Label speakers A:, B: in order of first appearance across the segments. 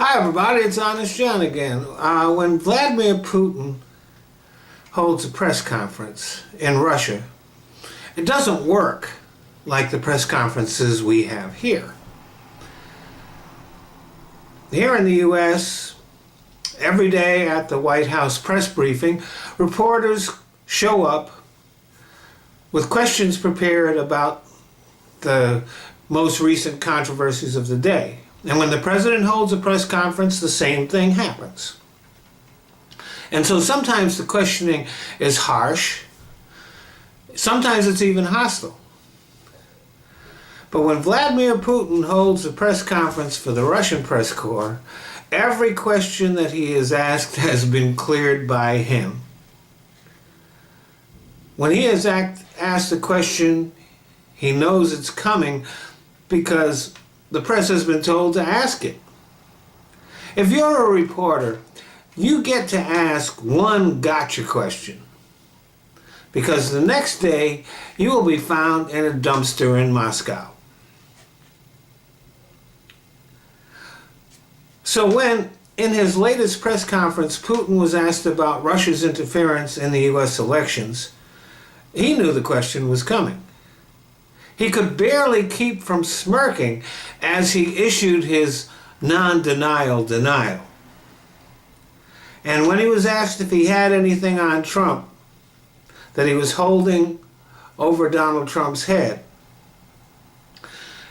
A: Hi everybody, it's Honest John again. When Vladimir Putin holds a press conference in Russia, it doesn't work like the press conferences we have here. Here in the U.S., every day at the White House press briefing, reporters show up with questions prepared about the most recent controversies of the day. And when the president holds a press conference, the same thing happens. And so sometimes the questioning is harsh. Sometimes it's even hostile. But when Vladimir Putin holds a press conference for the Russian press corps, every question that he is asked has been cleared by him. When he is asked a question, he knows it's coming because the press has been told to ask it. If you're a reporter, you get to ask one gotcha question, because the next day you will be found in a dumpster in Moscow. So when, in his latest press conference, Putin was asked about Russia's interference in the U.S. elections, he knew the question was coming. He could barely keep from smirking as he issued his non-denial denial. And when he was asked if he had anything on Trump that he was holding over Donald Trump's head,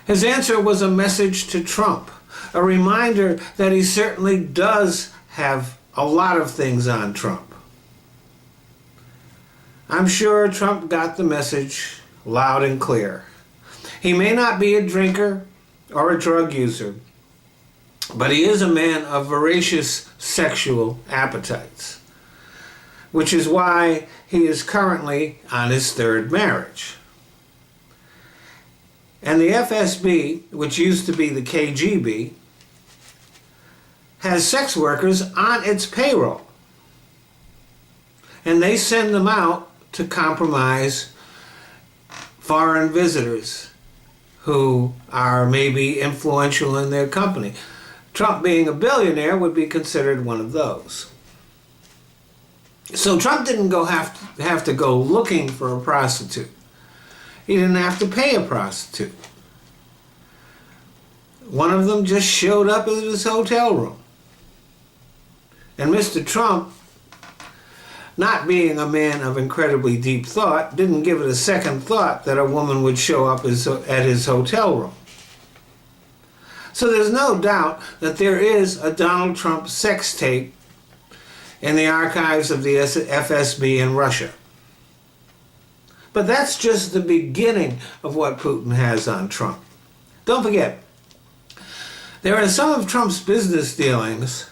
A: his answer was a message to Trump, a reminder that he certainly does have a lot of things on Trump. I'm sure Trump got the message loud and clear. He may not be a drinker or a drug user, but he is a man of voracious sexual appetites, which is why he is currently on his third marriage. And the FSB, which used to be the KGB, has sex workers on its payroll. And they send them out to compromise foreign visitors who are maybe influential in their company. Trump, being a billionaire, would be considered one of those. So Trump didn't have to go looking for a prostitute. He didn't have to pay a prostitute. One of them just showed up at his hotel room. And Mr. Trump, not being a man of incredibly deep thought, didn't give it a second thought that a woman would show up at his hotel room. So there's no doubt that there is a Donald Trump sex tape in the archives of the FSB in Russia. But that's just the beginning of what Putin has on Trump. Don't forget, there are some of Trump's business dealings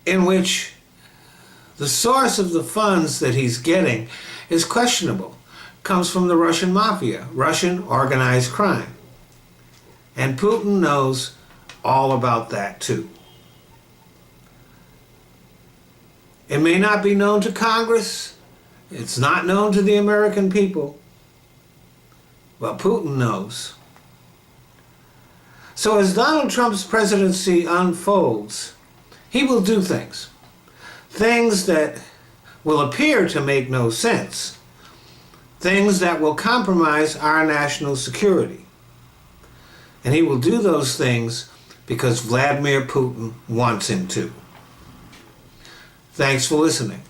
A: in which the source of the funds that he's getting is questionable. Comes from the Russian mafia, Russian organized crime. And Putin knows all about that too. It may not be known to Congress, it's not known to the American people, but Putin knows. So as Donald Trump's presidency unfolds, he will do things that will appear to make no sense, things that will compromise our national security. And he will do those things because Vladimir Putin wants him to. Thanks for listening.